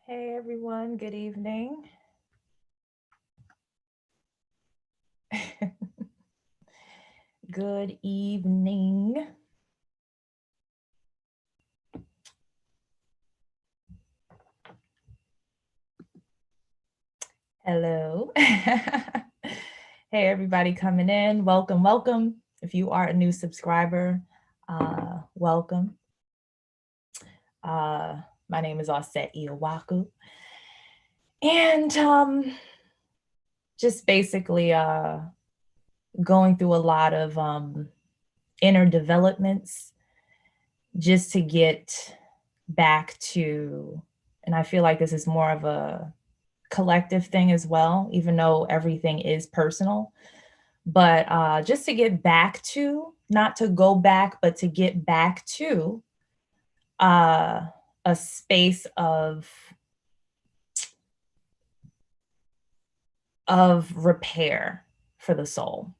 Hey everyone, good evening. Good evening. Hello. Hey everybody coming in. Welcome, welcome. If you are a new subscriber, welcome. Uh, my name is Osset Iwaku. And just basically going through a lot of inner developments just to get back to, and I feel like this is more of a collective thing as well, even though everything is personal. But just to get back to, not to go back, but to get back to uh, a space of repair for the soul.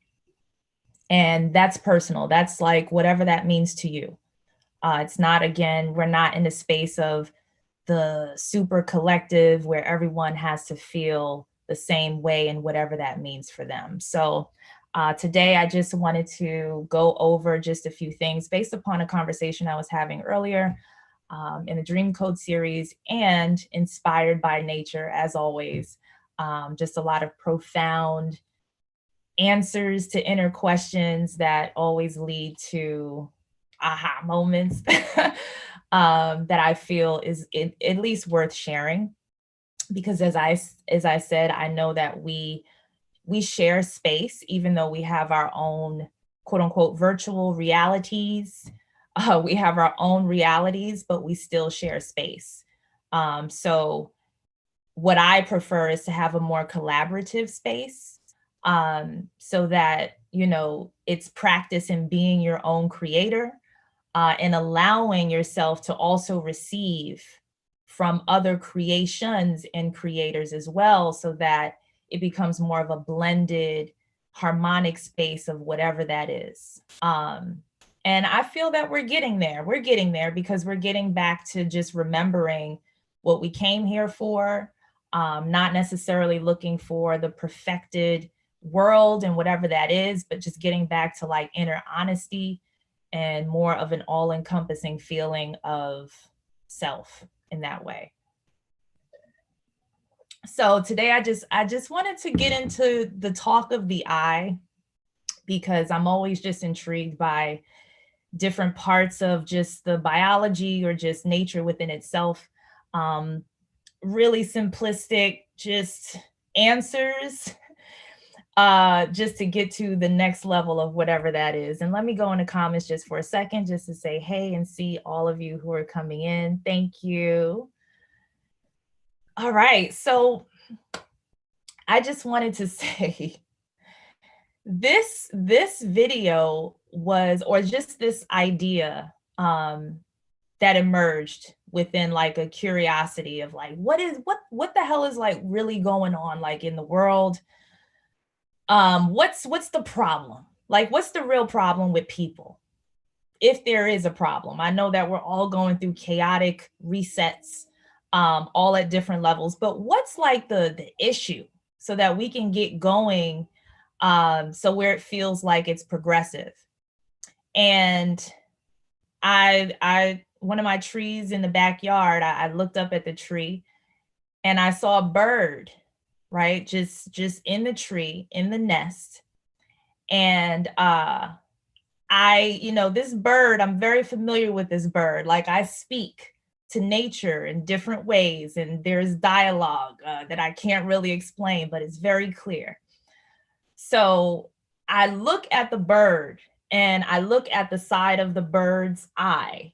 And that's personal. That's like whatever that means to you. It's not, again, we're not in a space of the super collective where everyone has to feel the same way and whatever that means for them. So today I just wanted to go over just a few things based upon a conversation I was having earlier in the Dream Code series and inspired by nature, as always. Just a lot of profound answers to inner questions that always lead to aha moments that I feel is at least worth sharing. Because as I said, I know that we share space, even though we have our own quote unquote virtual realities. We have our own realities, but we still share space. So what I prefer is to have a more collaborative space, so that, it's practice in being your own creator, and allowing yourself to also receive from other creations and creators as well, so that it becomes more of a blended, harmonic space of whatever that is. And I feel that we're getting there. We're getting there because we're getting back to just remembering what we came here for, not necessarily looking for the perfected world and whatever that is, but just getting back to like inner honesty and more of an all-encompassing feeling of self in that way. So today I just wanted to get into the talk of the I, because I'm always just intrigued by different parts of just the biology or just nature within itself. Um, really simplistic, just answers, just to get to the next level of whatever that is. And let me go in the comments just for a second, just to say hey and see all of you who are coming in. Thank you. All right. So I just wanted to say this video was, or just this idea, that emerged within like a curiosity of like, what the hell is like really going on like in the world? What's the problem? Like, what's the real problem with people? If there is a problem, I know that we're all going through chaotic resets, all at different levels, but what's like the issue so that we can get going, so where it feels like it's progressive. And I one of my trees in the backyard, I looked up at the tree and I saw a bird, right? Just in the tree, in the nest. And this bird, I'm very familiar with this bird. Like, I speak to nature in different ways, and there's dialogue that I can't really explain, but it's very clear. So I look at the bird and I look at the side of the bird's eye,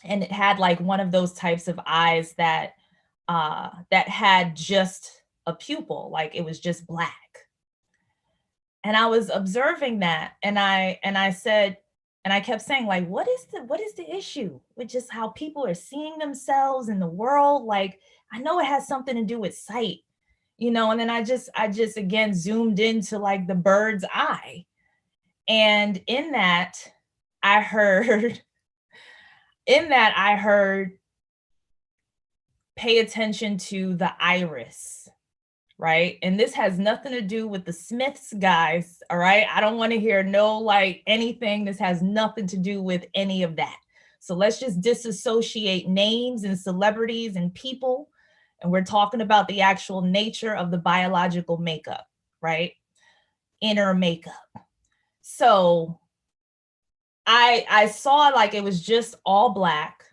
and it had like one of those types of eyes that had just a pupil, like it was just black. And I was observing that, and I said, and I kept saying like, what is the issue with just how people are seeing themselves in the world? Like, I know it has something to do with sight, and then I just again zoomed into like the bird's eye. And I heard in that I heard pay attention to the iris, right? And this has nothing to do with the Smiths, guys, all right? I don't want to hear no like anything. This has nothing to do with any of that. So let's just disassociate names and celebrities and people. And we're talking about the actual nature of the biological makeup, right? Inner makeup. So I saw like it was just all black.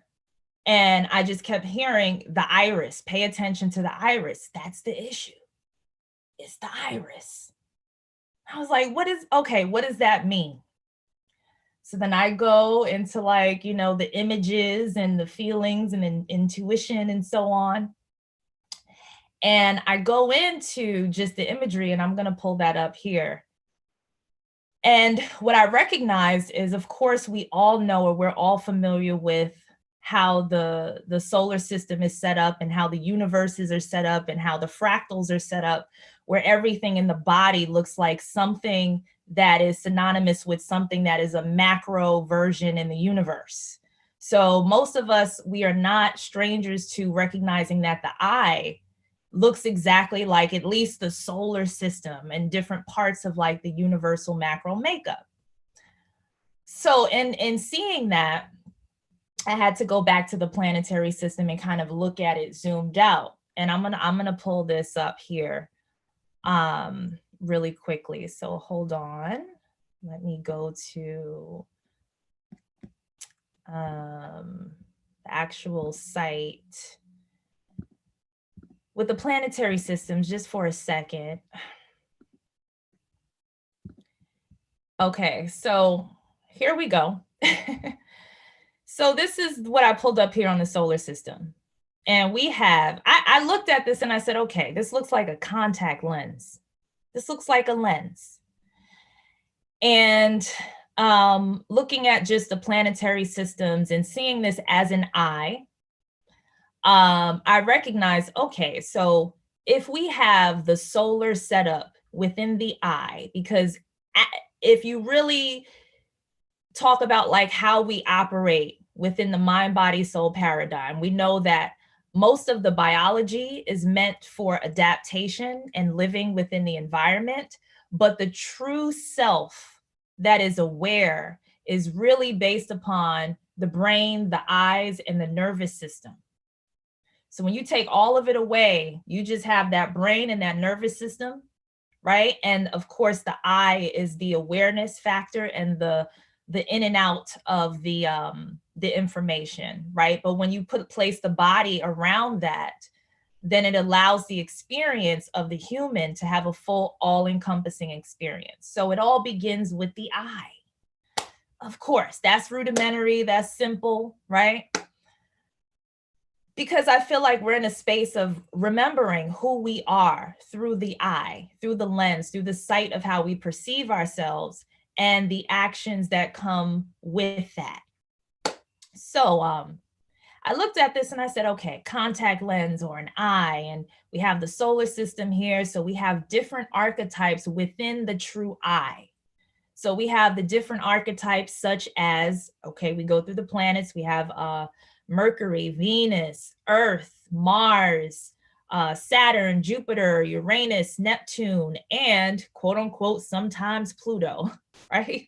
And I just kept hearing the iris, pay attention to the iris. That's the issue. It's the iris. I was like, what does that mean? So then I go into like, the images and the feelings and intuition and so on. And I go into just the imagery, and I'm going to pull that up here. And what I recognize is, of course, we all know, or we're all familiar with how the solar system is set up and how the universes are set up and how the fractals are set up, where everything in the body looks like something that is synonymous with something that is a macro version in the universe. So most of us, we are not strangers to recognizing that the eye looks exactly like at least the solar system and different parts of like the universal macro makeup. So in seeing that, I had to go back to the planetary system and kind of look at it zoomed out. And I'm gonna pull this up here really quickly. So hold on. Let me go to the actual site with the planetary systems just for a second. Okay, so here we go. So this is what I pulled up here on the solar system. And we have, I looked at this and I said, okay, this looks like a contact lens. This looks like a lens. And looking at just the planetary systems and seeing this as an eye, I recognize, okay, so if we have the solar setup within the eye, because if you really talk about like how we operate within the mind, body, soul paradigm, we know that most of the biology is meant for adaptation and living within the environment, but the true self that is aware is really based upon the brain, the eyes, and the nervous system. So when you take all of it away, you just have that brain and that nervous system, right? And of course, the eye is the awareness factor and the in and out of the information, right? But when you place the body around that, then it allows the experience of the human to have a full, all-encompassing experience. So it all begins with the eye. Of course, that's rudimentary, that's simple, right? Because I feel like we're in a space of remembering who we are through the eye, through the lens, through the sight of how we perceive ourselves and the actions that come with that. So I looked at this and I said, okay, contact lens or an eye, and we have the solar system here. So we have different archetypes within the true eye. So we have the different archetypes such as, okay, we go through the planets. We have Mercury, Venus, Earth, Mars, Saturn, Jupiter, Uranus, Neptune, and quote unquote, sometimes Pluto, right?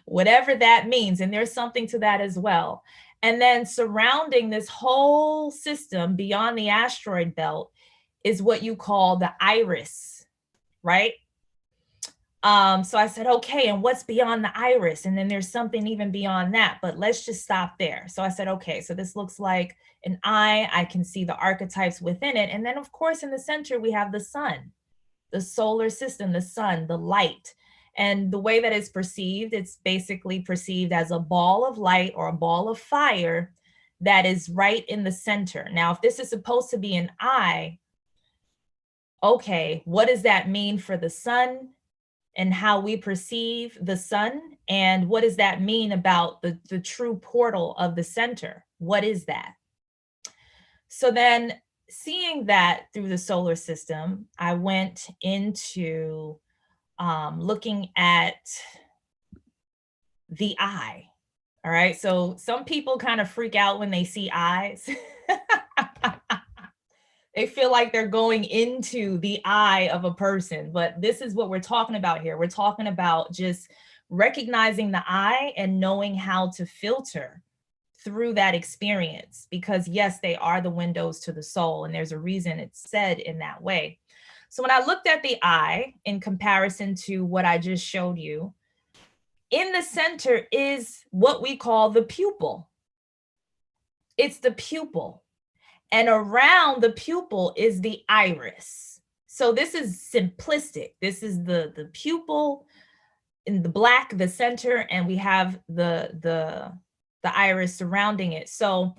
Whatever that means. And there's something to that as well. And then surrounding this whole system beyond the asteroid belt is what you call the iris, right? So I said, okay, and what's beyond the iris? And then there's something even beyond that, but let's just stop there. So I said, okay, so this looks like an eye. I can see the archetypes within it. And then of course, in the center, we have the sun, the solar system, the sun, the light. And the way that it's perceived, it's basically perceived as a ball of light or a ball of fire that is right in the center. Now, if this is supposed to be an eye, okay, what does that mean for the sun and how we perceive the sun? And what does that mean about the true portal of the center? What is that? So then seeing that through the solar system, I went into looking at the eye. All right. So some people kind of freak out when they see eyes. They feel like they're going into the eye of a person, but this is what we're talking about here. We're talking about just recognizing the eye and knowing how to filter through that experience, because yes, they are the windows to the soul, and there's a reason it's said in that way. So when I looked at the eye in comparison to what I just showed you, in the center is what we call the pupil. It's the pupil. And around the pupil is the iris. So this is simplistic. This is the pupil in the black, the center, and we have the iris surrounding it. So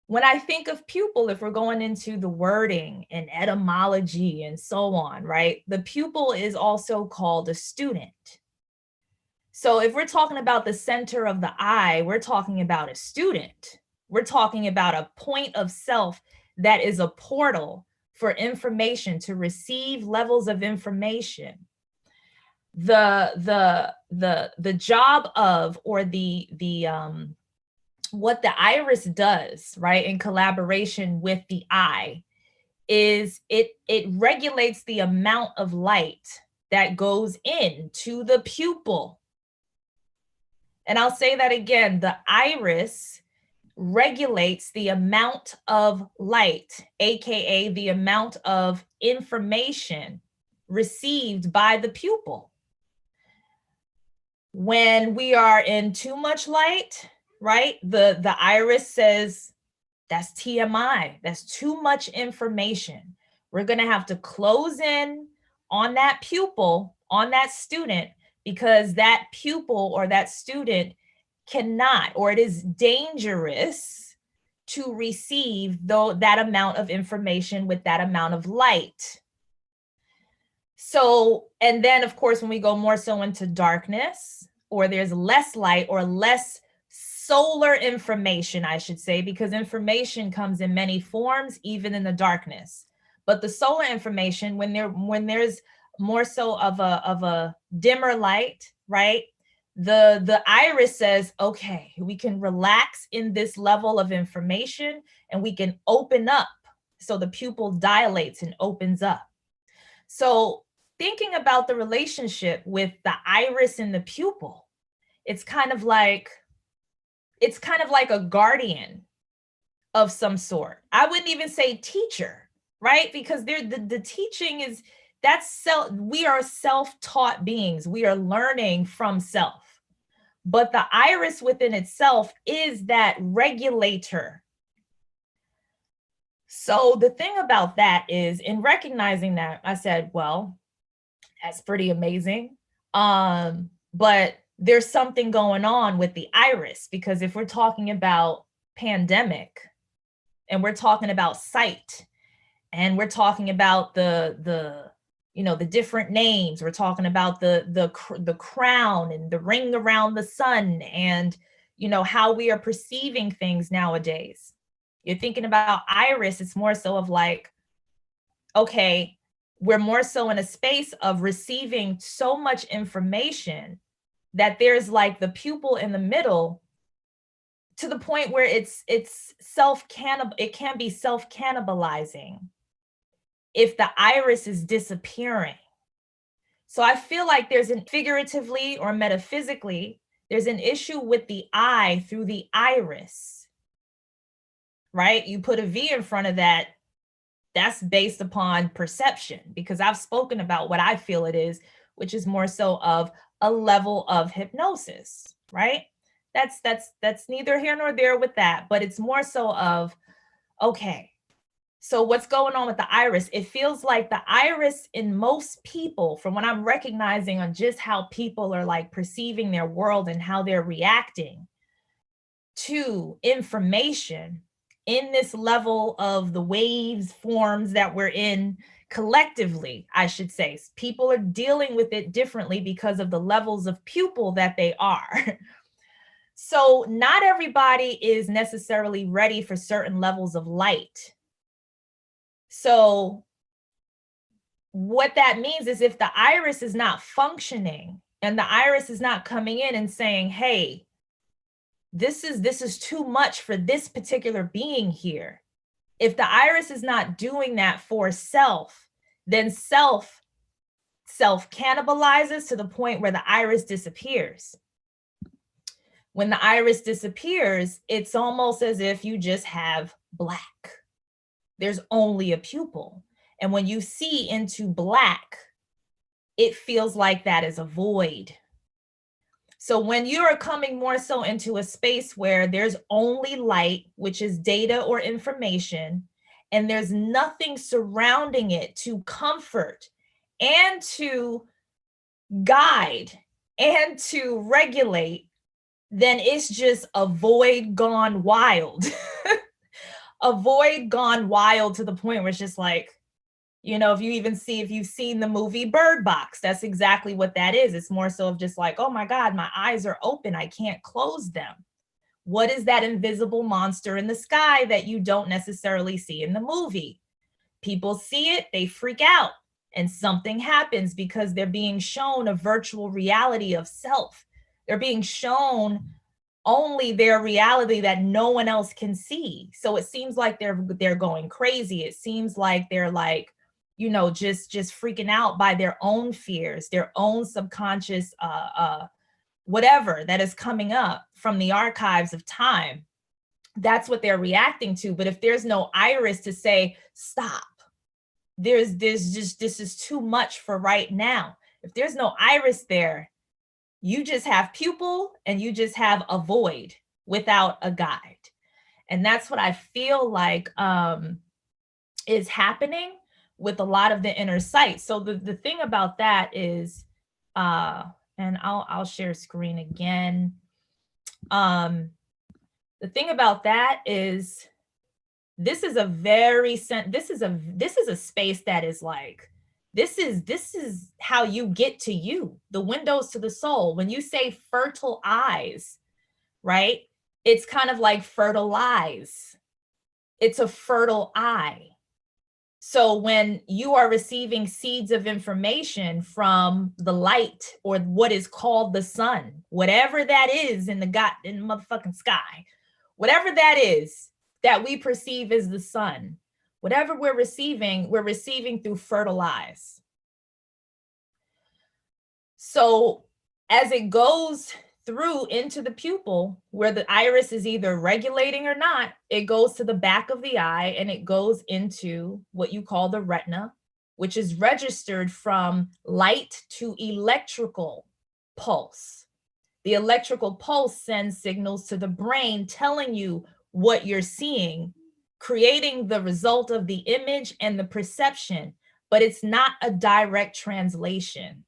when I think of pupil, if we're going into the wording and etymology and so on, right? The pupil is also called a student. So if we're talking about the center of the eye, we're talking about a student. We're talking about a point of self that is a portal for information, to receive levels of information. The job of, or the what the iris does, right, in collaboration with the eye, is it regulates the amount of light that goes into the pupil. And I'll say that again, the iris regulates the amount of light, AKA the amount of information received by the pupil. When we are in too much light, right, the iris says, that's TMI, that's too much information. We're gonna have to close in on that pupil, on that student, because that pupil or that student cannot, or it is dangerous to receive that amount of information with that amount of light. So, and then of course, when we go more so into darkness, or there's less light or less solar information, I should say, because information comes in many forms, even in the darkness. But the solar information, when there's more so of a dimmer light, right? The iris says, okay, we can relax in this level of information and we can open up. So the pupil dilates and opens up. So thinking about the relationship with the iris and the pupil, it's kind of like a guardian of some sort. I wouldn't even say teacher, right? Because the teaching is, that's self, we are self-taught beings. We are learning from self. But the iris within itself is that regulator. So the thing about that is, in recognizing that, I said, well, that's pretty amazing. But there's something going on with the iris, because if we're talking about pandemic and we're talking about sight and we're talking about the different names, we're talking about the crown and the ring around the sun, and how we are perceiving things nowadays. You're thinking about iris, it's more so of like, okay, we're more so in a space of receiving so much information that there's like the pupil in the middle, to the point where it can be self-cannibalizing if the iris is disappearing. So I feel like there's figuratively or metaphysically, there's an issue with the eye through the iris, right? You put a V in front of that, that's based upon perception, because I've spoken about what I feel it is, which is more so of a level of hypnosis, right? That's neither here nor there with that, but it's more so of, okay, so what's going on with the iris? It feels like the iris in most people, from what I'm recognizing on just how people are like perceiving their world and how they're reacting to information in this level of the waves, forms that we're in collectively, I should say. People are dealing with it differently because of the levels of pupil that they are. So not everybody is necessarily ready for certain levels of light. So what that means is, if the iris is not functioning and the iris is not coming in and saying, hey, this is too much for this particular being here, If the iris is not doing that for self, then self cannibalizes to the point where the iris disappears. When the iris disappears, it's almost as if you just have black. There's only a pupil. And when you see into black, it feels like that is a void. So when you are coming more so into a space where there's only light, which is data or information, and there's nothing surrounding it to comfort and to guide and to regulate, then it's just a void gone wild. A void gone wild to the point where it's just like, you know, if you've seen the movie Bird Box, that's exactly what that is. It's more so of just like, oh my God, my eyes are open. I can't close them. What is that invisible monster in the sky that you don't necessarily see in the movie? People see it, they freak out, and something happens because they're being shown a virtual reality of self. They're being shown only their reality that no one else can see. So it seems like they're going crazy. It seems like they're like, you know, just freaking out by their own fears, their own subconscious whatever that is coming up from the archives of time. That's what they're reacting to. But if there's no iris to say, stop, this is too much for right now. If there's no iris there, you just have pupil and you just have a void without a guide. And that's what I feel like is happening with a lot of the inner sight. So the thing about that is, and I'll share screen again. The thing about that is, this is a space that is like, this is how you get to you, the windows to the soul. When you say fertile eyes, right? It's kind of like fertilize. It's a fertile eye. So when you are receiving seeds of information from the light, or what is called the sun, whatever that is in the motherfucking sky, whatever that is that we perceive as the sun, whatever we're receiving through fertile eyes. So as it goes through into the pupil, where the iris is either regulating or not, it goes to the back of the eye and it goes into what you call the retina, which is registered from light to electrical pulse. The electrical pulse sends signals to the brain telling you what you're seeing, creating the result of the image and the perception, but it's not a direct translation.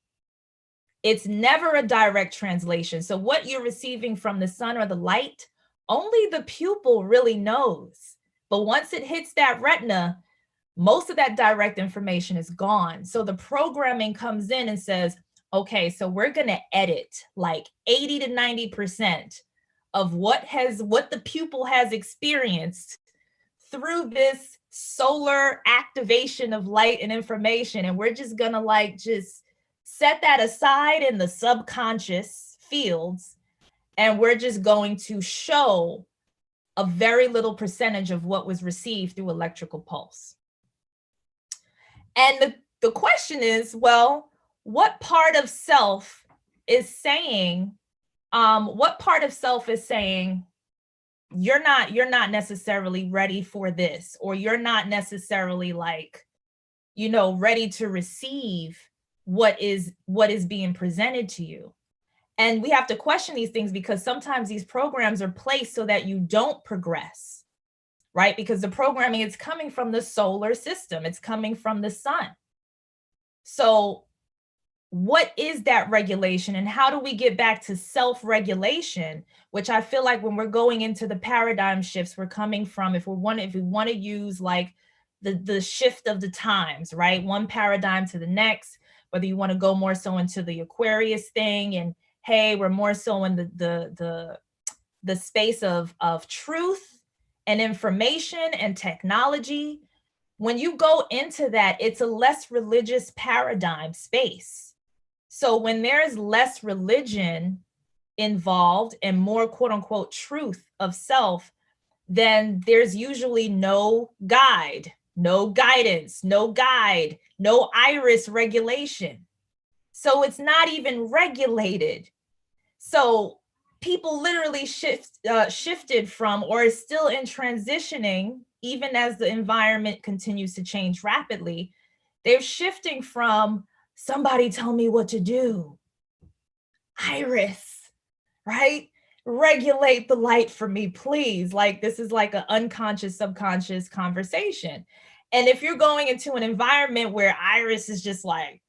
It's never a direct translation. So what you're receiving from the sun or the light, only the pupil really knows. But once it hits that retina, most of that direct information is gone. So the programming comes in and says, okay, so we're going to edit like 80 to 90% of what the pupil has experienced through this solar activation of light and information. And we're just going to like just set that aside in the subconscious fields, and we're just going to show a very little percentage of what was received through electrical pulse. And the question is, well, what part of self is saying, you're not necessarily ready for this, or you're not necessarily like, you know, ready to receive what is being presented to you. And we have to question these things, because sometimes these programs are placed so that you don't progress, right? Because the programming is coming from the solar system, it's coming from the sun. So what is that regulation, and how do we get back to self-regulation, which I feel like when we're going into the paradigm shifts, we're coming from, if we want to use like the shift of the times, right? One paradigm to the next, whether you want to go more so into the Aquarius thing, and hey, we're more so in the space of truth and information and technology. When you go into that, it's a less religious paradigm space. So when there's less religion involved and more quote unquote truth of self, then there's usually no guide, no guidance, no guide, no iris regulation. So it's not even regulated. So people literally shifted from, or is still in transitioning, even as the environment continues to change rapidly. They're shifting from somebody tell me what to do, iris, right? Regulate the light for me, please. Like, this is like an unconscious, subconscious conversation. And if you're going into an environment where iris is just like,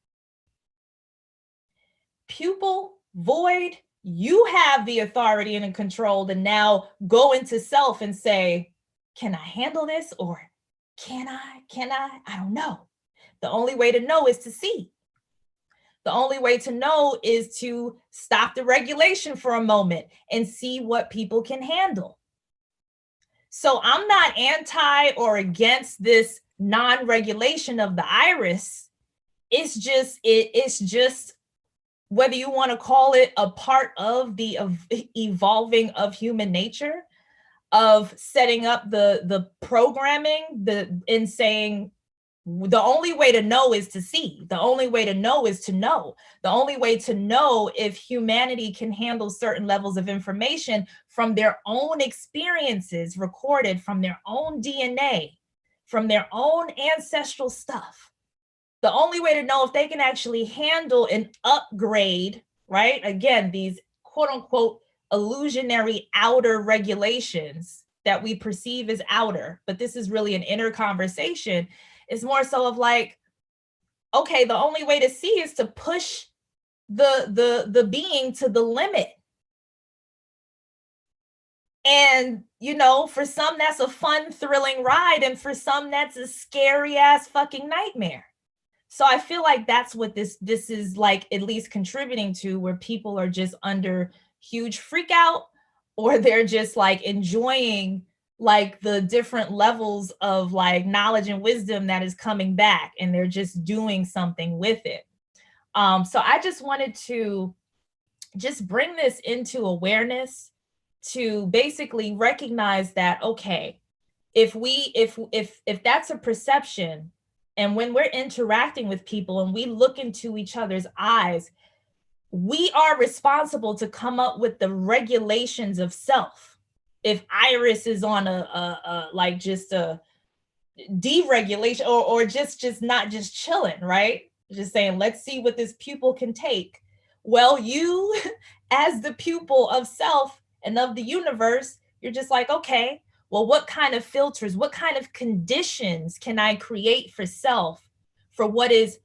pupil, void, you have the authority and control to now go into self and say, can I handle this? Or can I? I don't know. The only way to know is to see. The only way to know is to stop the regulation for a moment and see what people can handle. So I'm not anti or against this non-regulation of the iris. It's just whether you want to call it a part of the evolving of human nature, of setting up the programming, in saying the only way to know is to see. The only way to know is to know. The only way to know if humanity can handle certain levels of information from their own experiences recorded from their own DNA, from their own ancestral stuff. The only way to know if they can actually handle an upgrade, right? Again, these quote unquote illusionary outer regulations that we perceive as outer, but this is really an inner conversation. It's more so of like, okay, the only way to see is to push the being to the limit. And, you know, for some that's a fun, thrilling ride, and for some that's a scary ass fucking nightmare. So I feel like that's what this is like, at least contributing to, where people are just under huge freak out, or they're just like enjoying like the different levels of like knowledge and wisdom that is coming back, and they're just doing something with it. So I just wanted to just bring this into awareness, to basically recognize that, okay, if that's a perception, and when we're interacting with people and we look into each other's eyes, we are responsible to come up with the regulations of self. If iris is on a like just a deregulation, or just not just chilling, right? Just saying, let's see what this pupil can take. Well, you as the pupil of self and of the universe, you're just like, okay, well, what kind of filters, what kind of conditions can I create for self, for what is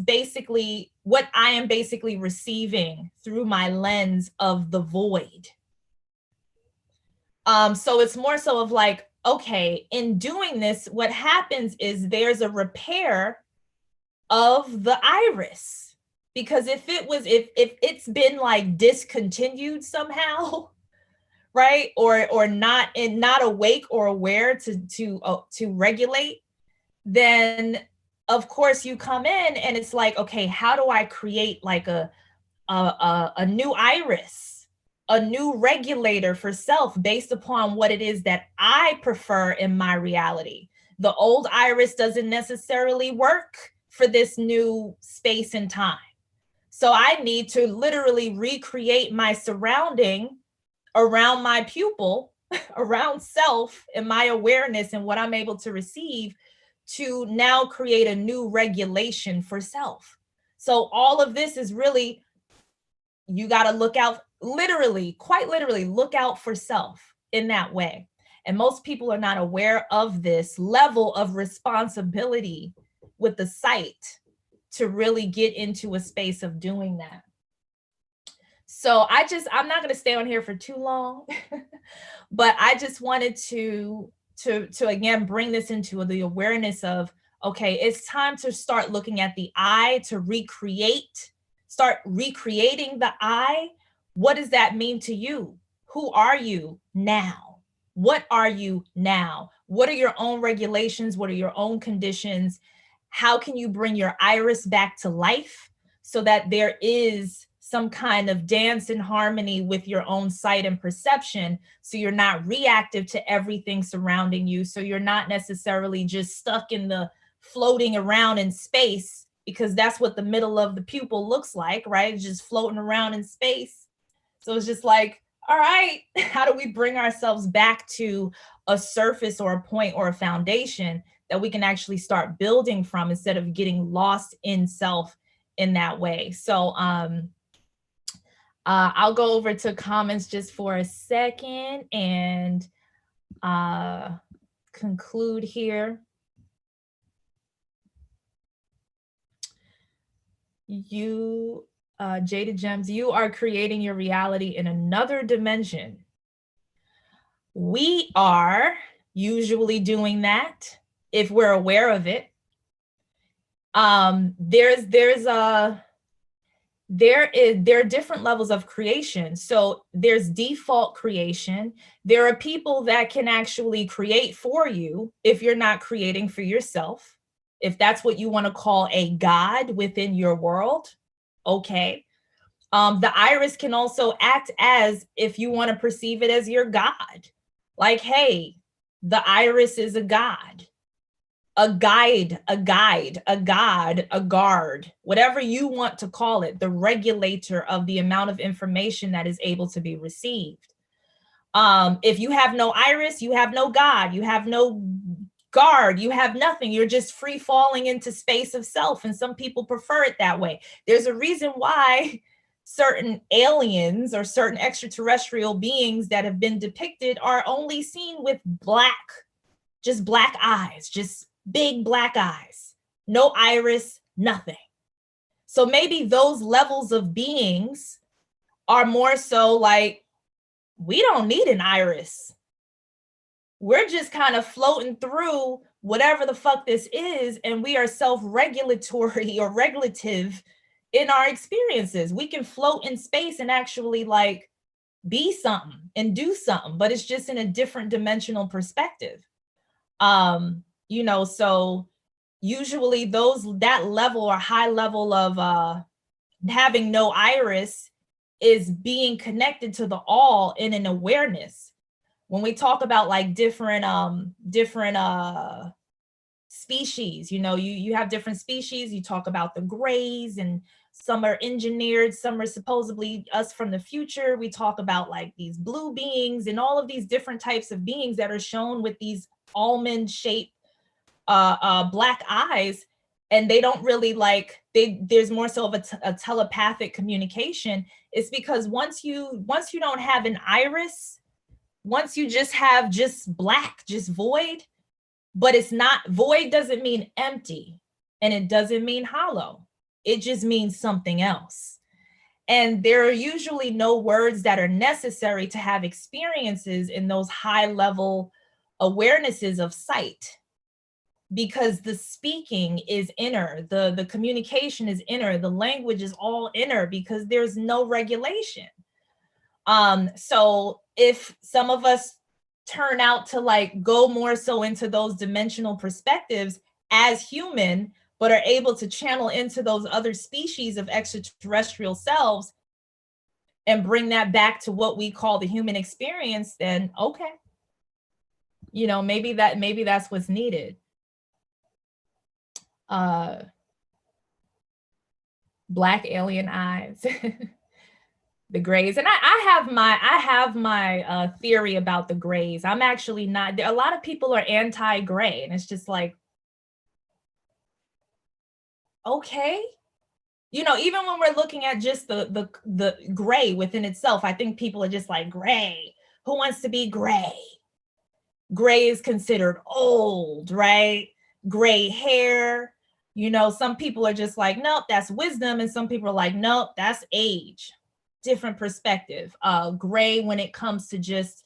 basically what I am basically receiving through my lens of the void. So it's more so of like, okay, in doing this, what happens is there's a repair of the iris. Because if it's been like discontinued somehow, right, or not awake or aware to regulate, then of course you come in and it's like, okay, how do I create like a new iris, a new regulator for self based upon what it is that I prefer in my reality? The old iris doesn't necessarily work for this new space and time. So I need to literally recreate my surrounding around my pupil, around self and my awareness and what I'm able to receive, to now create a new regulation for self. So all of this is really, you got to look out, literally, quite literally, look out for self in that way. And most people are not aware of this level of responsibility with the sight to really get into a space of doing that. So I'm not going to stay on here for too long, but I just wanted to again bring this into the awareness of, okay, it's time to start looking at the I, to start recreating the I. What does that mean to you? Who are you now? What are you now? What are your own regulations? What are your own conditions? How can you bring your iris back to life so that there is some kind of dance in harmony with your own sight and perception, so you're not reactive to everything surrounding you, so you're not necessarily just stuck in the floating around in space, because that's what the middle of the pupil looks like, right? It's just floating around in space. So it's just like, all right, how do we bring ourselves back to a surface or a point or a foundation that we can actually start building from, instead of getting lost in self in that way? So I'll go over to comments just for a second and conclude here. You, Jada Gems, you are creating your reality in another dimension. We are usually doing that if we're aware of it. There are different levels of creation. So there's default creation. There are people that can actually create for you if you're not creating for yourself. If that's what you want to call a God within your world, okay. The iris can also act as, if you want to perceive it as your God. Like, hey, the iris is a God, a guide, a guide, a God, a guard, whatever you want to call it, the regulator of the amount of information that is able to be received. If you have no iris, you have no God, you have no guard, you have nothing. You're just free falling into space of self. And some people prefer it that way. There's a reason why certain aliens or certain extraterrestrial beings that have been depicted are only seen with just black eyes, just big black eyes, no iris, nothing. So maybe those levels of beings are more so like, we don't need an iris. We're just kind of floating through whatever the fuck this is, and we are self-regulatory or regulative in our experiences. We can float in space and actually like be something and do something, but it's just in a different dimensional perspective. You know, so usually that level or high level of having no iris is being connected to the all in an awareness. When we talk about like different species, you know, you have different species. You talk about the grays, and some are engineered, some are supposedly us from the future. We talk about like these blue beings and all of these different types of beings that are shown with these almond shaped black eyes, and they don't really like, there's more so of a telepathic communication. It's because once you don't have an iris, once you just have just black, just void, but it's not, void doesn't mean empty, and it doesn't mean hollow. It just means something else. And there are usually no words that are necessary to have experiences in those high level awarenesses of sight, because the speaking is inner, the communication is inner, the language is all inner, because there's no regulation. So if some of us turn out to like go more so into those dimensional perspectives as human, but are able to channel into those other species of extraterrestrial selves and bring that back to what we call the human experience, then okay, you know, maybe that's what's needed. Black alien eyes. The grays. And I have my theory about the grays. I'm actually not, a lot of people are anti-gray, and it's just like, okay. You know, even when we're looking at just the gray within itself, I think people are just like, gray. Who wants to be gray? Gray is considered old, right? Gray hair. You know, some people are just like, nope, that's wisdom. And some people are like, nope, that's age. Different perspective. Gray when it comes to just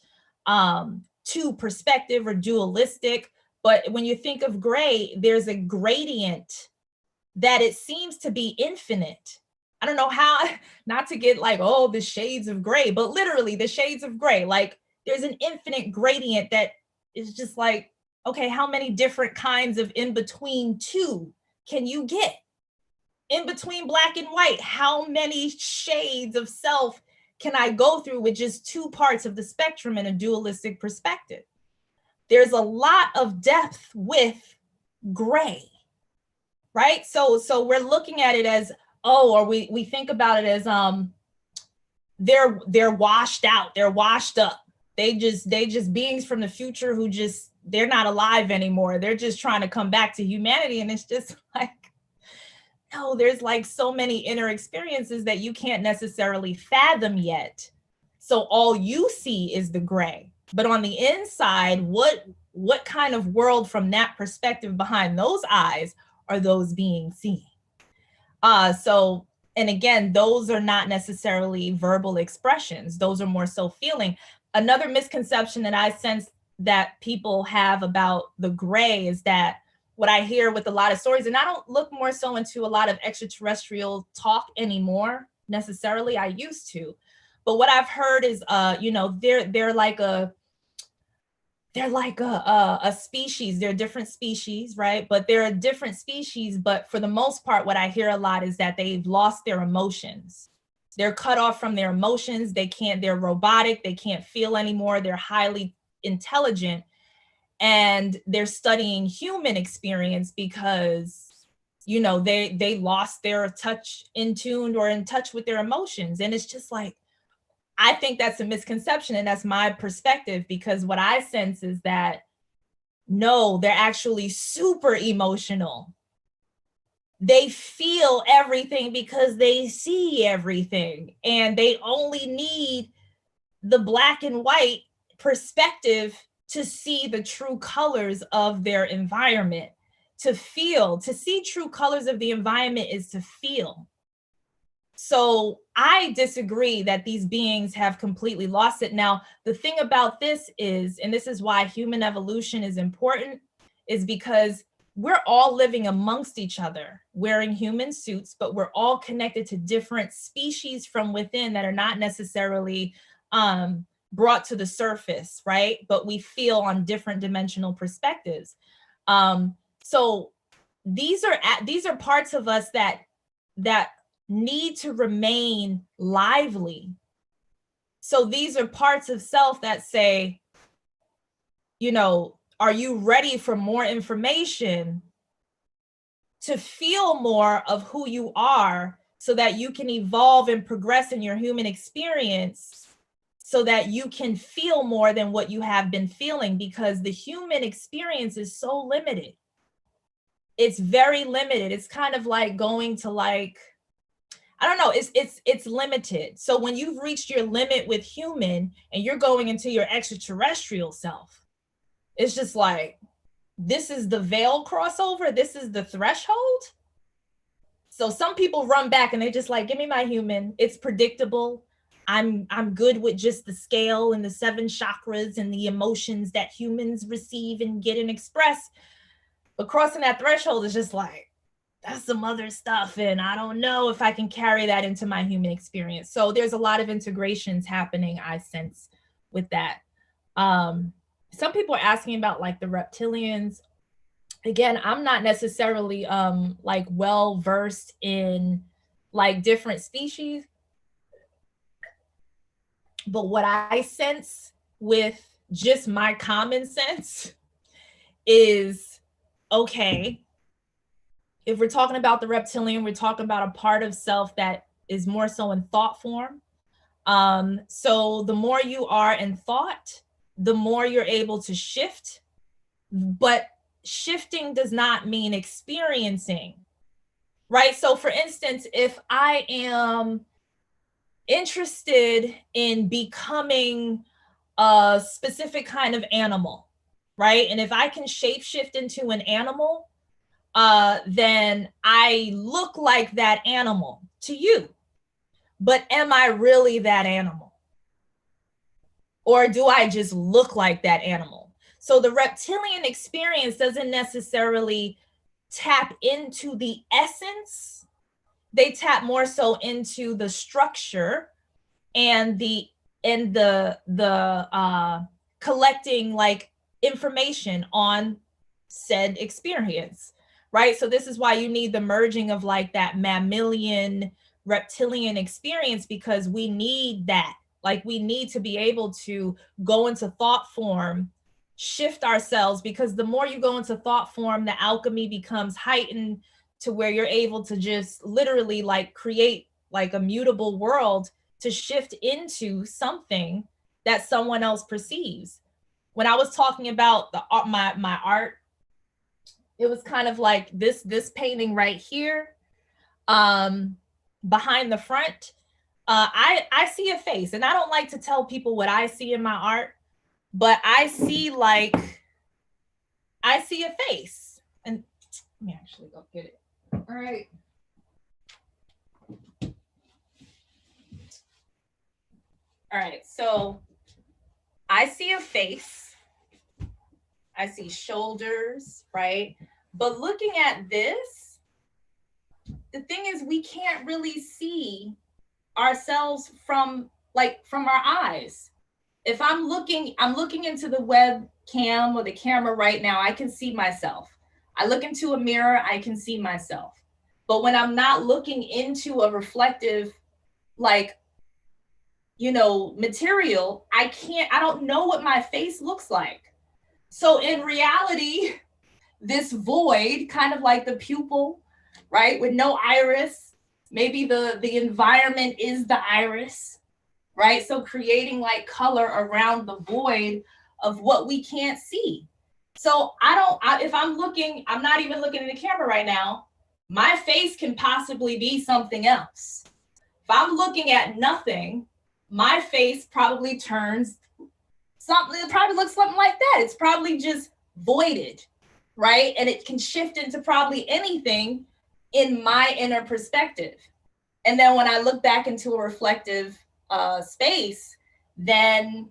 two perspective or dualistic. But when you think of gray, there's a gradient that it seems to be infinite. I don't know how, not to get like, oh, the shades of gray, but literally the shades of gray. Like there's an infinite gradient that is just like, okay, how many different kinds of in between two can you get in between black and white. How many shades of self can I go through with just two parts of the spectrum in a dualistic perspective? There's a lot of depth with gray, right? So we're looking at it as, oh, or we think about it as they're washed out, they're washed up. They just beings from the future who just, they're not alive anymore. They're just trying to come back to humanity. And it's just like, no, there's like so many inner experiences that you can't necessarily fathom yet. So all you see is the gray. But on the inside, what kind of world from that perspective behind those eyes are those beings seeing? So, and again, those are not necessarily verbal expressions. Those are more so feeling. Another misconception that I sense that people have about the gray is that what I hear with a lot of stories, and I don't look more so into a lot of extraterrestrial talk anymore necessarily. I used to, but what I've heard is, they're like a species. They're different species, right? But they're a different species. But for the most part, what I hear a lot is that they've lost their emotions. They're cut off from their emotions. They're robotic. They can't feel anymore. They're highly intelligent. And they're studying human experience because, they lost their touch in tune or in touch with their emotions. And it's just like, I think that's a misconception, and that's my perspective, because what I sense is that, no, they're actually super emotional. They feel everything because they see everything, and they only need the black and white perspective to see the true colors of their environment, to see true colors of the environment is to feel. So I disagree that these beings have completely lost it. Now, the thing about this is, and this is why human evolution is important, is because we're all living amongst each other, wearing human suits, but we're all connected to different species from within that are not necessarily brought to the surface, right? But we feel on different dimensional perspectives. So these are parts of us that need to remain lively. So these are parts of self that say, are you ready for more information to feel more of who you are so that you can evolve and progress in your human experience, so that you can feel more than what you have been feeling? Because the human experience is so limited. It's very limited. It's kind of like going to I don't know, it's limited. So when you've reached your limit with human and you're going into your extraterrestrial self, it's just like, this is the veil crossover. This is the threshold. So some people run back and they're just like, give me my human. It's predictable. I'm good with just the scale and the 7 chakras and the emotions that humans receive and get and express. But crossing that threshold is just like, that's some other stuff, and I don't know if I can carry that into my human experience. So there's a lot of integrations happening, I sense, with that. Some people are asking about like the reptilians. Again, I'm not necessarily like well versed in like different species, but what I sense with just my common sense is, okay, if we're talking about the reptilian, we're talking about a part of self that is more so in thought form. So the more you are in thought, the more you're able to shift. But shifting does not mean experiencing, right? So for instance, if I am interested in becoming a specific kind of animal, right? And if I can shapeshift into an animal, then I look like that animal to you. But am I really that animal? Or do I just look like that animal? So the reptilian experience doesn't necessarily tap into the essence. They tap more so into the structure and the collecting like information on said experience. right? So this is why you need the merging of like that mammalian reptilian experience, because we need that. Like we need to be able to go into thought form, shift ourselves, because the more you go into thought form, the alchemy becomes heightened to where you're able to just literally like create like a mutable world to shift into something that someone else perceives. When I was talking about the art, my art, it was kind of like this painting right here, behind the front. I see a face, and I don't like to tell people what I see in my art, but I see a face. And let me actually go get it. All right. All right, so I see a face. I see shoulders, right? But looking at this, the thing is we can't really see ourselves from our eyes. If I'm looking into the webcam or the camera right now, I can see myself. I look into a mirror, I can see myself. But when I'm not looking into a reflective, like, material, I don't know what my face looks like. So in reality, this void, kind of like the pupil, right, with no iris, maybe the environment is the iris, right? So creating like color around the void of what we can't see. So if I'm looking, I'm not even looking at the camera right now, my face can possibly be something else. If I'm looking at nothing, my face probably turns something, it probably looks something like that. It's probably just voided, right? And it can shift into probably anything in my inner perspective. And then when I look back into a reflective space, then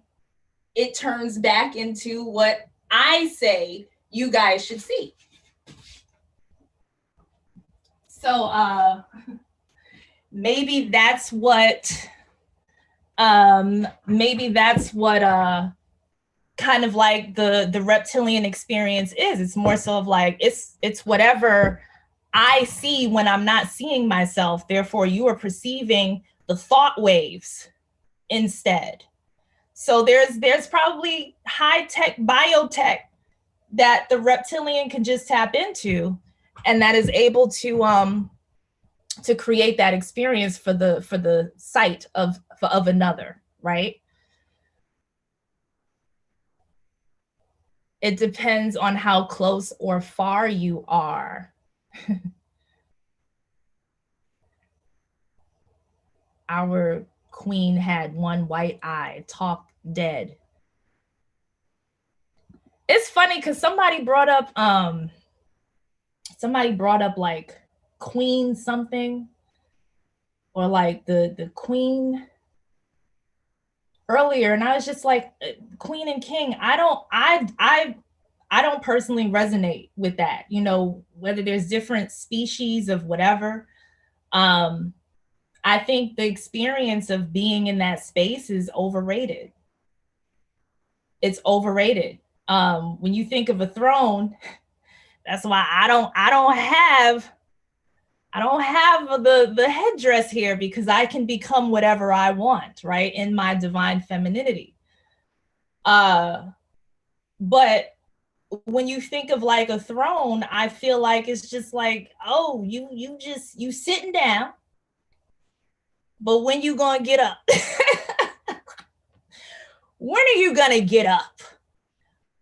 it turns back into what I say you guys should see. So maybe that's what kind of like the reptilian experience is. It's more so of like it's whatever I see when I'm not seeing myself. Therefore, you are perceiving the thought waves instead. So there's probably high-tech biotech that the reptilian can just tap into, and that is able to create that experience for the sight of another, right? It depends on how close or far you are. Our queen had one white eye, talk dead. It's funny because somebody brought up like queen something, or like the queen earlier, and I was just like, queen and king, I don't personally resonate with that. Whether there's different species of whatever, I think the experience of being in that space is overrated. It's overrated. When you think of a throne, that's why I don't have the headdress here, because I can become whatever I want, right, in my divine femininity. But when you think of like a throne, I feel like it's just like, oh, you sitting down, but when you gonna get up? When are you gonna get up?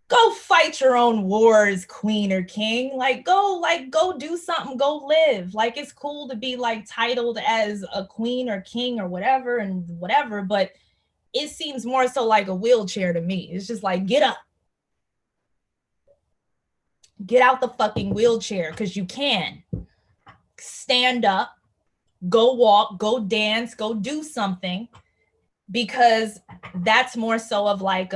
Go fight your own wars, queen or king. Go do something, go live. Like, it's cool to be like titled as a queen or king or whatever and whatever, but it seems more so like a wheelchair to me. It's just like, get up. Get out the fucking wheelchair, because you can. Stand up, go walk, go dance, go do something, because that's more so of like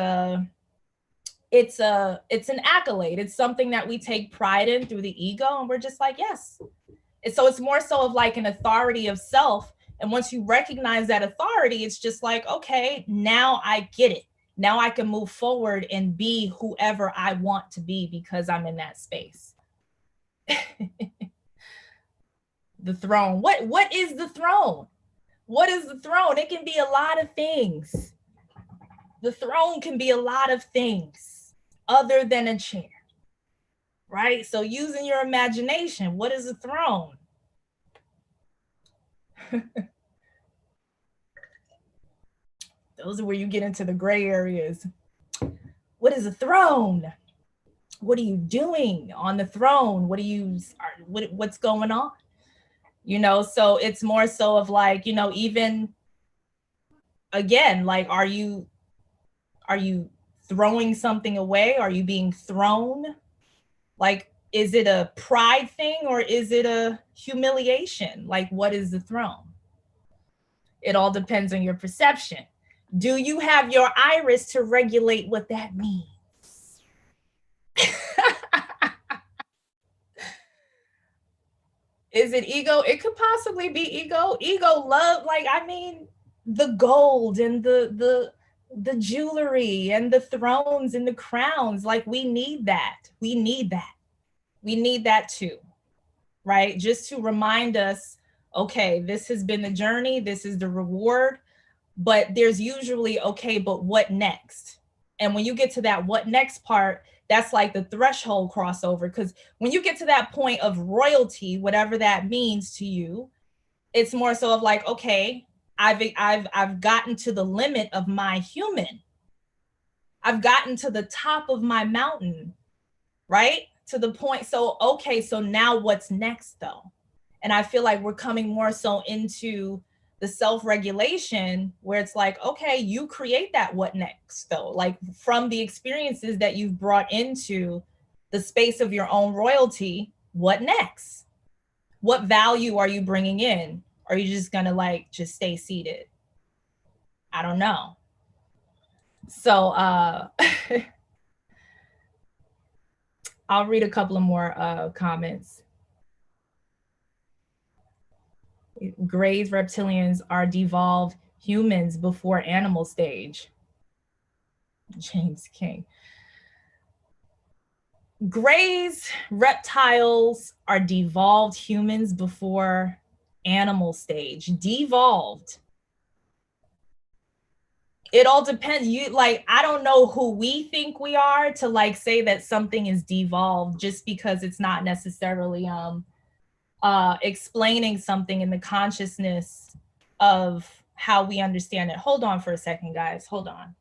it's an accolade. It's something that we take pride in through the ego, and we're just like, yes. And so it's more so of like an authority of self. And once you recognize that authority, it's just like, okay, now I get it. Now I can move forward and be whoever I want to be, because I'm in that space. The throne. What is the throne? What is the throne? It can be a lot of things. The throne can be a lot of things other than a chair, right? So using your imagination, what is a throne? Those are where you get into the gray areas. What is a throne? What are you doing on the throne? What's going on? You know, so it's more so of like, you know, even again, like, are you throwing something away? Are you being thrown? Like, is it a pride thing or is it a humiliation? Like, what is the throne? It all depends on your perception. Do you have your iris to regulate what that means? Is it ego? It could possibly be ego. Ego love, like, I mean, the gold and the jewelry and the thrones and the crowns. Like, we need that. We need that. We need that too, right? Just to remind us, okay, this has been the journey, this is the reward, but there's usually, okay, but what next? And when you get to that what next part, that's like the threshold crossover. Because when you get to that point of royalty, whatever that means to you, it's more so of like, okay, I've gotten to the limit of my human. I've gotten to the top of my mountain, right? To the point. So, okay, so now what's next though? And I feel like we're coming more so into the self-regulation where it's like, okay, you create that what next though, like from the experiences that you've brought into the space of your own royalty. What next? What value are you bringing in? Are you just gonna like just stay seated? I don't know. So I'll read a couple of more comments. Greys, reptilians are devolved humans before animal stage. James King. Greys, reptiles are devolved humans before animal stage. Devolved. It all depends. You like, I don't know who we think we are to like say that something is devolved just because it's not necessarily explaining something in the consciousness of how we understand it. Hold on for a second, guys. Hold on.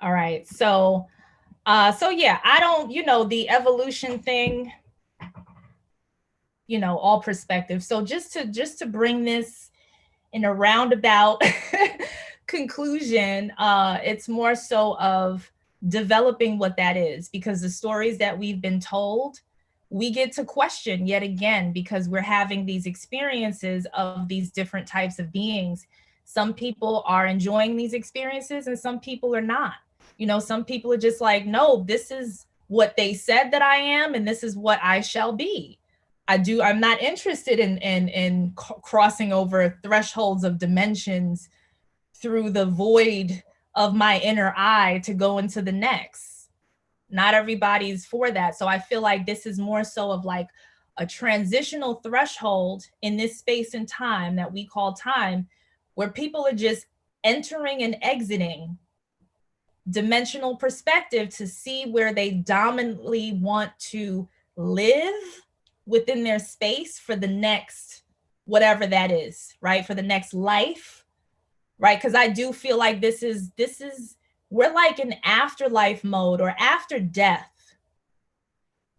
All right. So yeah, I don't, you know, the evolution thing, you know, all perspective. So just to bring this in a roundabout conclusion, it's more so of developing what that is, because the stories that we've been told, we get to question yet again because we're having these experiences of these different types of beings. Some people are enjoying these experiences and some people are not. You know, some people are just like, no, this is what they said that I am and this is what I shall be. I'm not interested in crossing over thresholds of dimensions through the void of my inner eye to go into the next. Not everybody's for that. So I feel like this is more so of like a transitional threshold in this space and time that we call time, where people are just entering and exiting dimensional perspective to see where they dominantly want to live within their space for the next whatever that is, right? For the next life, right? Because I do feel like this is we're like in afterlife mode or after death.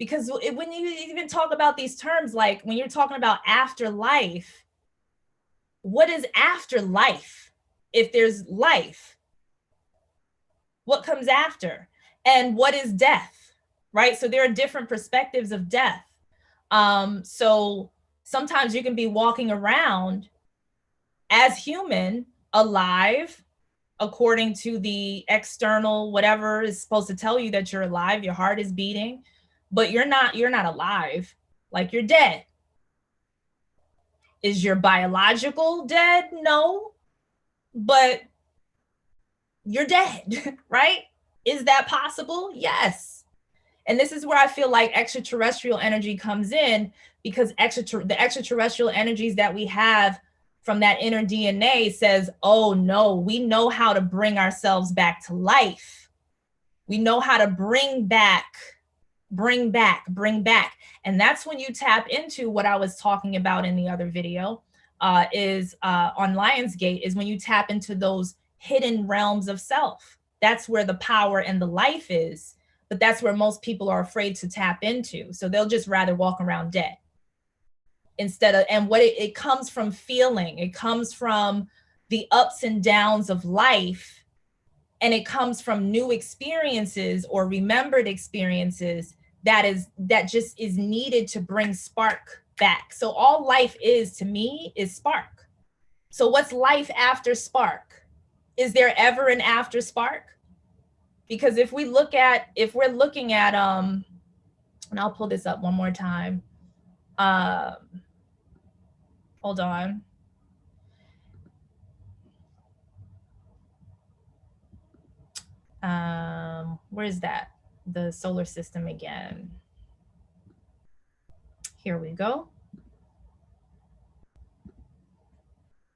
Because when you even talk about these terms, like when you're talking about afterlife, what is afterlife? If there's life, what comes after? And what is death, right? So there are different perspectives of death. So sometimes you can be walking around as human, alive, according to the external, whatever is supposed to tell you that you're alive, your heart is beating, but you're not alive, like you're dead. Is your biological dead? No, but you're dead, right? Is that possible? Yes. And this is where I feel like extraterrestrial energy comes in, because the extraterrestrial energies that we have from that inner DNA says, oh no, we know how to bring ourselves back to life. We know how to bring back. And that's when you tap into what I was talking about in the other video, is on Lionsgate, is when you tap into those hidden realms of self. That's where the power and the life is, but that's where most people are afraid to tap into. So they'll just rather walk around dead instead of, and what it comes from feeling, it comes from the ups and downs of life, and it comes from new experiences or remembered experiences that just is needed to bring spark back. So all life is, to me, is spark. So what's life after spark? Is there ever an after spark? Because if we're looking at, and I'll pull this up one more time. Hold on. Where's that? The solar system again. Here we go.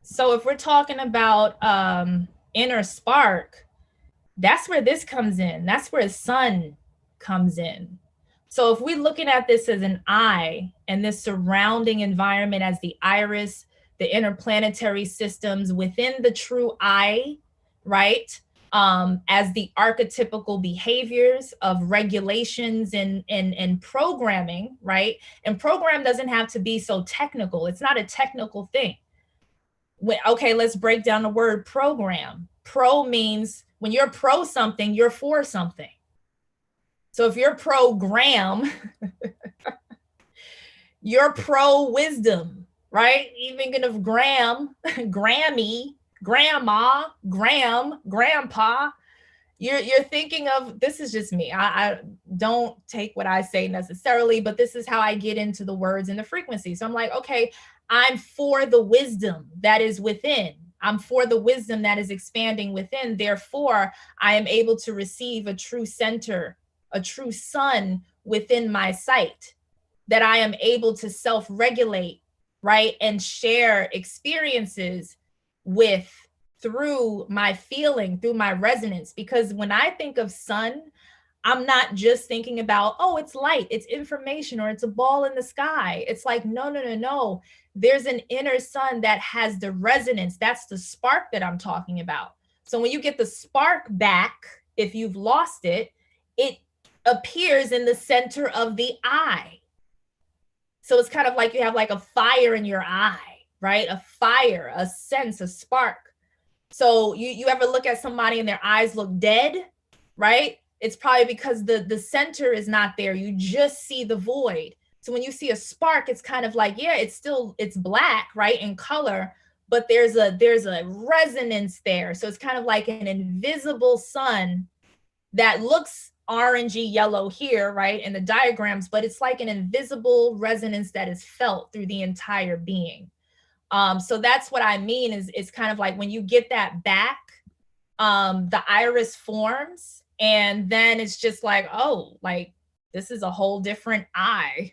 So if we're talking about inner spark, that's where this comes in. That's where sun comes in. So if we're looking at this as an eye, and this surrounding environment as the iris, the interplanetary systems within the true eye, right? As the archetypical behaviors of regulations and programming, right? And program doesn't have to be so technical. It's not a technical thing. Okay, let's break down the word program. Pro means when you're pro something, you're for something. So if you're program, you're pro wisdom, right? Even thinking of Graham, Grammy, grandma, Graham, grandpa, you're thinking of, this is just me. I don't take what I say necessarily, but this is how I get into the words and the frequency. So I'm like, okay, I'm for the wisdom that is within. I'm for the wisdom that is expanding within. Therefore, I am able to receive a true center, a true sun within my sight, that I am able to self-regulate, right? And share experiences with, through my feeling, through my resonance. Because when I think of sun, I'm not just thinking about, oh, it's light, it's information, or it's a ball in the sky. It's like, no. There's an inner sun that has the resonance. That's the spark that I'm talking about. So when you get the spark back, if you've lost it, it appears in the center of the eye. So it's kind of like you have like a fire in your eye, right? A fire, a sense, a spark. So you ever look at somebody and their eyes look dead, right? It's probably because the center is not there. You just see the void. So when you see a spark, it's kind of like, yeah, it's black, right, in color, but there's a resonance there. So it's kind of like an invisible sun that looks orangey yellow here, right, in the diagrams, but it's like an invisible resonance that is felt through the entire being. So that's what I mean is it's kind of like when you get that back, the iris forms, and then it's just like, oh, like this is a whole different eye.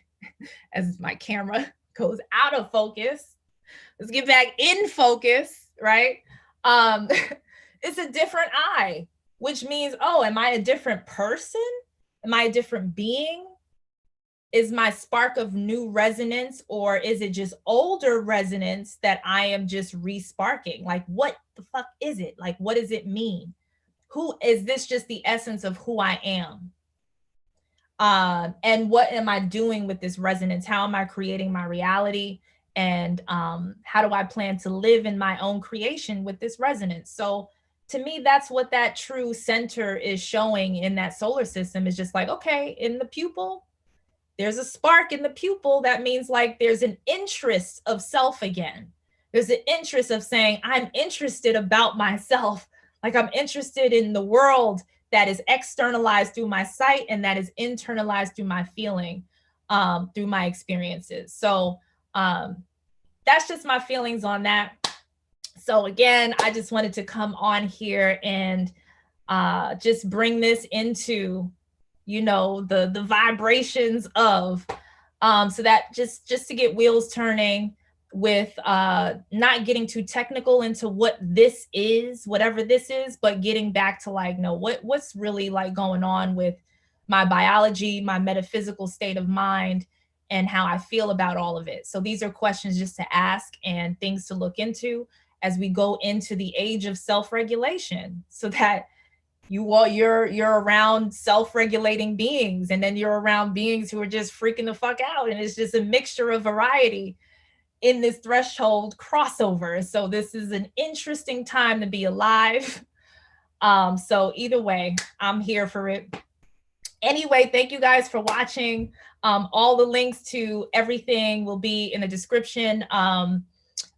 As my camera goes out of focus, let's get back in focus, right? It's a different eye, which means, oh, am I a different person? Am I a different being? Is my spark of new resonance, or is it just older resonance that I am just re-sparking? Like, what the fuck is it? Like, what does it mean? Who is this? Just the essence of who I am. And what am I doing with this resonance? How am I creating my reality? And how do I plan to live in my own creation with this resonance? So to me, that's what that true center is showing in that solar system, is just like, okay, in the pupil, there's a spark in the pupil. That means like there's an interest of self again. There's an interest of saying, I'm interested about myself. Like I'm interested in the world that is externalized through my sight and that is internalized through my feeling, through my experiences. So that's just my feelings on that. So again, I just wanted to come on here and just bring this into, you know, the vibrations of, so that just to get wheels turning with not getting too technical into what this is, whatever this is, but getting back to like, no, what's really like going on with my biology, my metaphysical state of mind, and how I feel about all of it. So these are questions just to ask and things to look into as we go into the age of self-regulation, so that you're around self-regulating beings, and then you're around beings who are just freaking the fuck out, and it's just a mixture of variety in this threshold crossover. So this is an interesting time to be alive. So either way, I'm here for it. Anyway, thank you guys for watching. All the links to everything will be in the description.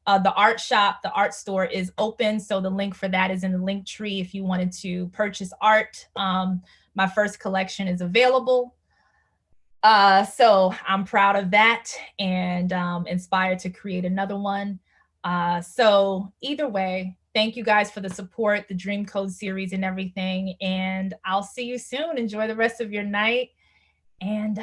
The art shop, the art store is open. So the link for that is in the link tree if you wanted to purchase art. My first collection is available. So I'm proud of that and inspired to create another one. So either way, thank you guys for the support, the Dream Code series and everything. And I'll see you soon. Enjoy the rest of your night. And